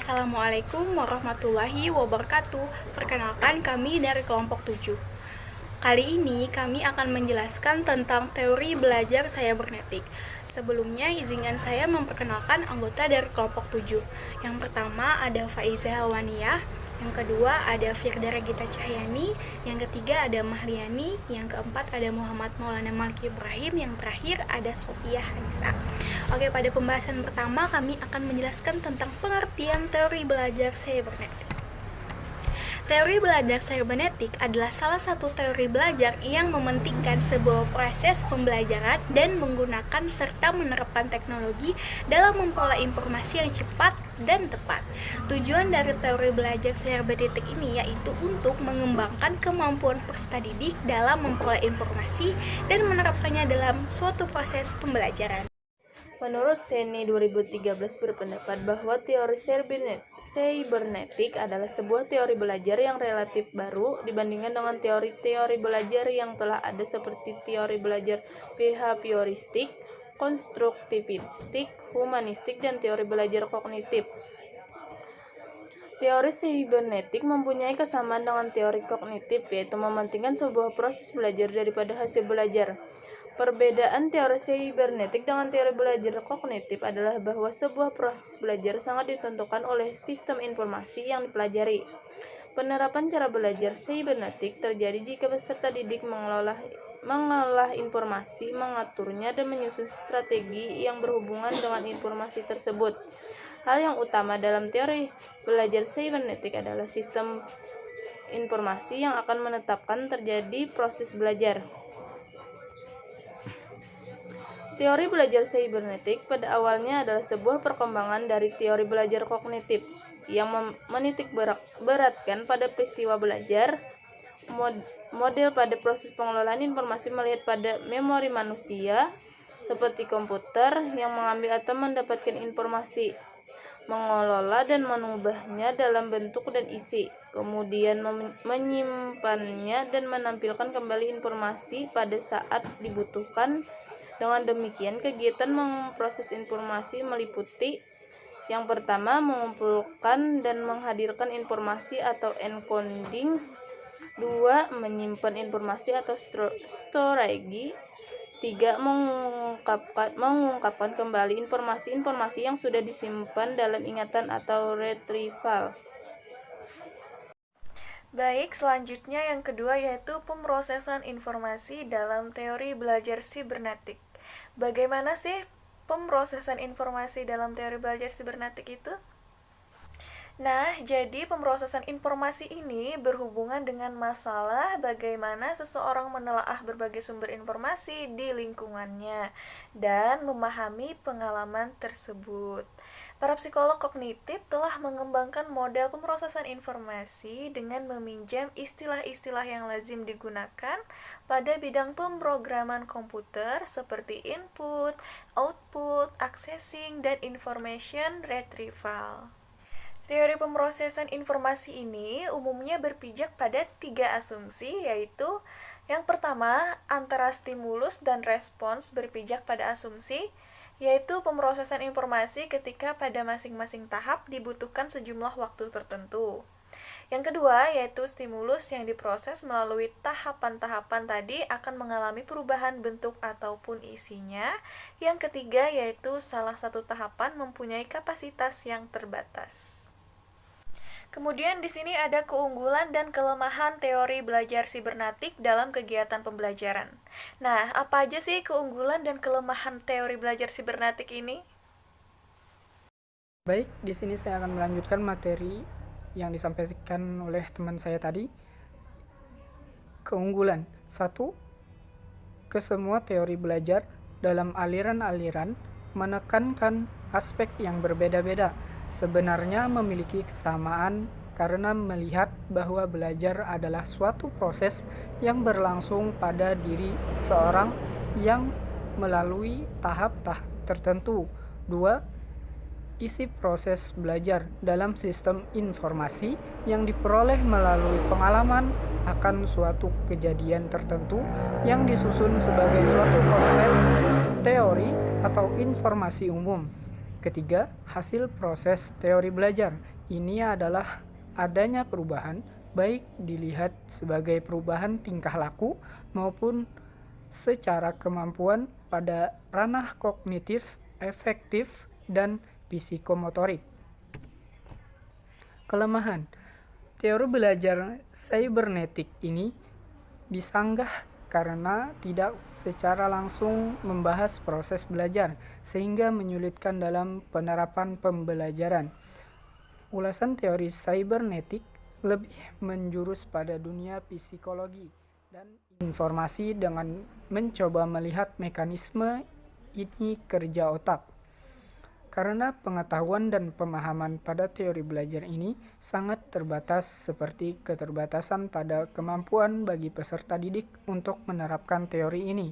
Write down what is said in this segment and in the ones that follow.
Assalamualaikum warahmatullahi wabarakatuh. Perkenalkan, kami dari kelompok 7. Kali ini kami akan menjelaskan tentang teori belajar cybernetik. Sebelumnya izinkan saya memperkenalkan anggota dari kelompok 7. Yang pertama ada Faiza Hawaniyah, yang kedua ada Firda Regita Cahyani, yang ketiga ada Mahliani, yang keempat ada Muhammad Maulana Malki Ibrahim, yang terakhir ada Sofia Hanisa. Oke, pada pembahasan pertama kami akan menjelaskan tentang pengertian teori belajar cybernetik. Teori belajar cybernetik adalah salah satu teori belajar yang mementingkan sebuah proses pembelajaran dan menggunakan serta menerapkan teknologi dalam memperoleh informasi yang cepat dan tepat. Tujuan dari teori belajar cybernetik ini yaitu untuk mengembangkan kemampuan peserta didik dalam memperoleh informasi dan menerapkannya dalam suatu proses pembelajaran. Menurut Seni 2013 berpendapat bahwa teori cybernetik adalah sebuah teori belajar yang relatif baru dibandingkan dengan teori-teori belajar yang telah ada seperti teori belajar behavioristik, konstruktivistik, humanistik, dan teori belajar kognitif. Teori cybernetik mempunyai kesamaan dengan teori kognitif, yaitu mementingkan sebuah proses belajar daripada hasil belajar. Perbedaan teori cybernetik dengan teori belajar kognitif adalah bahwa sebuah proses belajar sangat ditentukan oleh sistem informasi yang dipelajari. Penerapan cara belajar cybernetik terjadi jika peserta didik mengolah informasi, mengaturnya, dan menyusun strategi yang berhubungan dengan informasi tersebut. Hal yang utama dalam teori belajar cybernetik adalah sistem informasi yang akan menetapkan terjadi proses belajar. Teori belajar cybernetik pada awalnya adalah sebuah perkembangan dari teori belajar kognitif yang menitik beratkan pada peristiwa belajar, model pada proses pengelolaan informasi melihat pada memori manusia, seperti komputer yang mengambil atau mendapatkan informasi, mengelola dan mengubahnya dalam bentuk dan isi, kemudian menyimpannya dan menampilkan kembali informasi pada saat dibutuhkan. Dengan demikian, kegiatan memproses informasi meliputi yang pertama, mengumpulkan dan menghadirkan informasi atau encoding, 2. Menyimpan informasi atau storage, 3. Mengungkapkan kembali informasi yang sudah disimpan dalam ingatan atau retrieval. Baik, selanjutnya yang kedua yaitu pemrosesan informasi dalam teori belajar sibernetik. Bagaimana sih pemrosesan informasi dalam teori belajar sibernetik itu? Nah, jadi pemrosesan informasi ini berhubungan dengan masalah bagaimana seseorang menelaah berbagai sumber informasi di lingkungannya dan memahami pengalaman tersebut. Para psikolog kognitif telah mengembangkan model pemrosesan informasi dengan meminjam istilah-istilah yang lazim digunakan pada bidang pemrograman komputer seperti input, output, accessing, dan information retrieval. Teori pemrosesan informasi ini umumnya berpijak pada 3 asumsi, yaitu yang pertama, antara stimulus dan respons berpijak pada asumsi, yaitu pemrosesan informasi ketika pada masing-masing tahap dibutuhkan sejumlah waktu tertentu. Yang kedua, yaitu stimulus yang diproses melalui tahapan-tahapan tadi akan mengalami perubahan bentuk ataupun isinya. Yang ketiga, yaitu salah satu tahapan mempunyai kapasitas yang terbatas. Kemudian di sini ada keunggulan dan kelemahan teori belajar sibernetik dalam kegiatan pembelajaran. Nah, apa aja sih keunggulan dan kelemahan teori belajar sibernetik ini? Baik, di sini saya akan melanjutkan materi yang disampaikan oleh teman saya tadi. Keunggulan 1. Kesemua teori belajar dalam aliran-aliran menekankan aspek yang berbeda-beda sebenarnya memiliki kesamaan karena melihat bahwa belajar adalah suatu proses yang berlangsung pada diri seorang yang melalui tahap-tahap tertentu. 2. Isi proses belajar dalam sistem informasi yang diperoleh melalui pengalaman akan suatu kejadian tertentu yang disusun sebagai suatu konsep, teori, atau informasi umum. Ketiga, hasil proses teori belajar ini adalah adanya perubahan, baik dilihat sebagai perubahan tingkah laku maupun secara kemampuan pada ranah kognitif, efektif, dan psikomotorik. Kelemahan teori belajar cybernetik ini disanggah karena tidak secara langsung membahas proses belajar, sehingga menyulitkan dalam penerapan pembelajaran. Ulasan teori cybernetik lebih menjurus pada dunia psikologi dan informasi dengan mencoba melihat mekanisme ini kerja otak. Karena pengetahuan dan pemahaman pada teori belajar ini sangat terbatas, seperti keterbatasan pada kemampuan bagi peserta didik untuk menerapkan teori ini.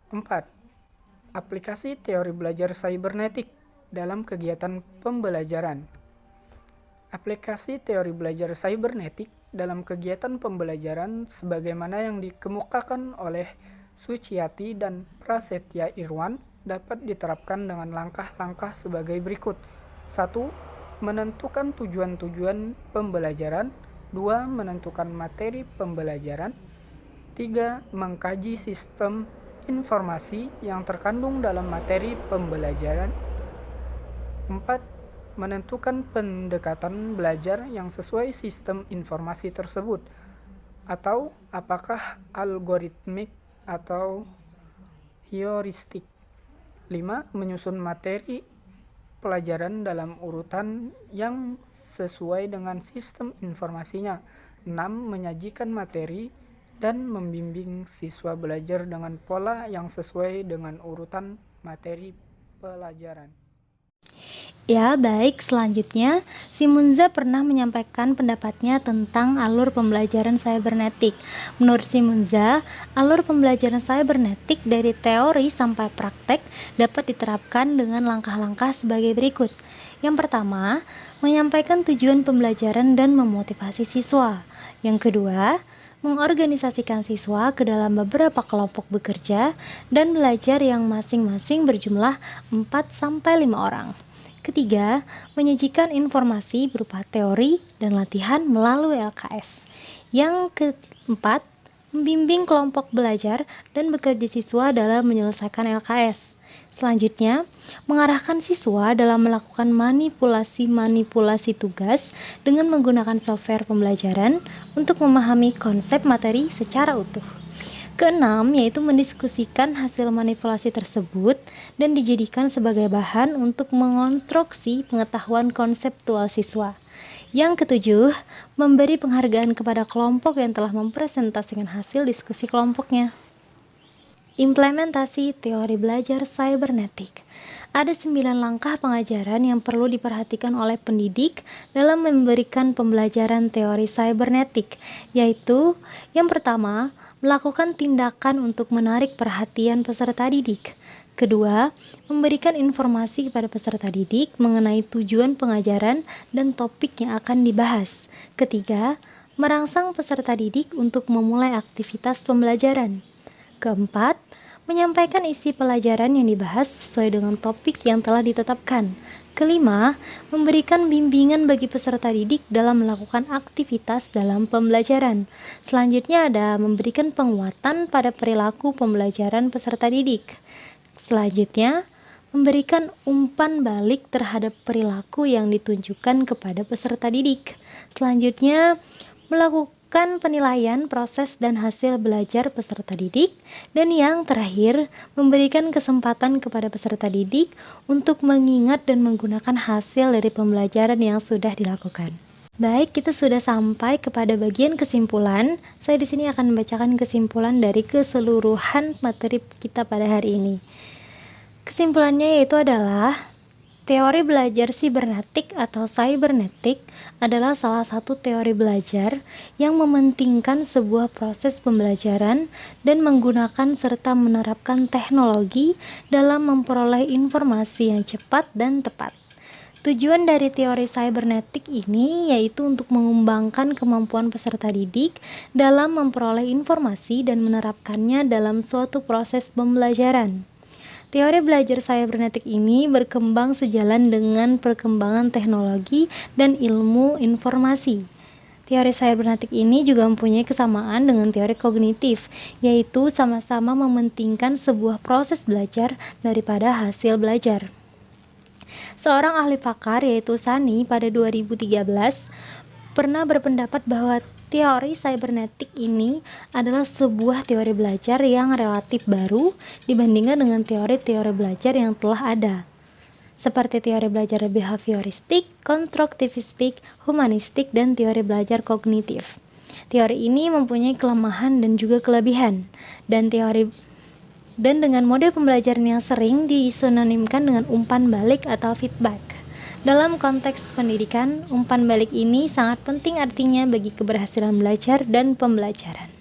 4. Aplikasi teori belajar cybernetik dalam kegiatan pembelajaran. Aplikasi teori belajar cybernetik dalam kegiatan pembelajaran sebagaimana yang dikemukakan oleh Suciati dan Prasetya Irwan dapat diterapkan dengan langkah-langkah sebagai berikut. 1. Menentukan tujuan-tujuan pembelajaran. 2. Menentukan materi pembelajaran. 3. Mengkaji sistem informasi yang terkandung dalam materi pembelajaran. 4. Menentukan pendekatan belajar yang sesuai sistem informasi tersebut, atau apakah algoritmik atau heuristik. 5. Menyusun materi pelajaran dalam urutan yang sesuai dengan sistem informasinya. 6. Menyajikan materi dan membimbing siswa belajar dengan pola yang sesuai dengan urutan materi pelajaran. Ya, baik. Selanjutnya, si Munza pernah menyampaikan pendapatnya tentang alur pembelajaran cybernetik. Menurut si Munza, alur pembelajaran cybernetik dari teori sampai praktek dapat diterapkan dengan langkah-langkah sebagai berikut. Yang pertama, menyampaikan tujuan pembelajaran dan memotivasi siswa. Yang kedua, mengorganisasikan siswa ke dalam beberapa kelompok bekerja dan belajar yang masing-masing berjumlah 4-5 orang. Ketiga, menyajikan informasi berupa teori dan latihan melalui LKS. Yang keempat, membimbing kelompok belajar dan bekerja siswa dalam menyelesaikan LKS. Selanjutnya, mengarahkan siswa dalam melakukan manipulasi tugas dengan menggunakan software pembelajaran untuk memahami konsep materi secara utuh. Keenam, yaitu mendiskusikan hasil manipulasi tersebut dan dijadikan sebagai bahan untuk mengonstruksi pengetahuan konseptual siswa. Yang ketujuh, memberi penghargaan kepada kelompok yang telah mempresentasikan hasil diskusi kelompoknya. Implementasi teori belajar cybernetik. Ada 9 langkah pengajaran yang perlu diperhatikan oleh pendidik dalam memberikan pembelajaran teori cybernetik, yaitu yang pertama, melakukan tindakan untuk menarik perhatian peserta didik. Kedua, memberikan informasi kepada peserta didik mengenai tujuan pengajaran dan topik yang akan dibahas. Ketiga, merangsang peserta didik untuk memulai aktivitas pembelajaran. Keempat, menyampaikan isi pelajaran yang dibahas sesuai dengan topik yang telah ditetapkan. Kelima, memberikan bimbingan bagi peserta didik dalam melakukan aktivitas dalam pembelajaran. Selanjutnya ada memberikan penguatan pada perilaku pembelajaran peserta didik. Selanjutnya, memberikan umpan balik terhadap perilaku yang ditunjukkan kepada peserta didik. Selanjutnya, melakukan penilaian proses dan hasil belajar peserta didik. Dan yang terakhir, memberikan kesempatan kepada peserta didik untuk mengingat dan menggunakan hasil dari pembelajaran yang sudah dilakukan. Baik, kita sudah sampai kepada bagian kesimpulan. Saya di sini akan membacakan kesimpulan dari keseluruhan materi kita pada hari ini. Kesimpulannya yaitu adalah teori belajar sibernetik atau cybernetik adalah salah satu teori belajar yang mementingkan sebuah proses pembelajaran dan menggunakan serta menerapkan teknologi dalam memperoleh informasi yang cepat dan tepat. Tujuan dari teori cybernetik ini yaitu untuk mengembangkan kemampuan peserta didik dalam memperoleh informasi dan menerapkannya dalam suatu proses pembelajaran. Teori belajar cybernetik ini berkembang sejalan dengan perkembangan teknologi dan ilmu informasi. Teori cybernetik ini juga mempunyai kesamaan dengan teori kognitif, yaitu sama-sama mementingkan sebuah proses belajar daripada hasil belajar. Seorang ahli pakar yaitu Sani pada 2013 pernah berpendapat bahwa teori cybernetik ini adalah sebuah teori belajar yang relatif baru dibandingkan dengan teori-teori belajar yang telah ada, seperti teori belajar behavioristik, konstruktivistik, humanistik, dan teori belajar kognitif. Teori ini mempunyai kelemahan dan juga kelebihan, dan dengan model pembelajaran yang sering disinonimkan dengan umpan balik atau feedback. Dalam konteks pendidikan, umpan balik ini sangat penting artinya bagi keberhasilan belajar dan pembelajaran.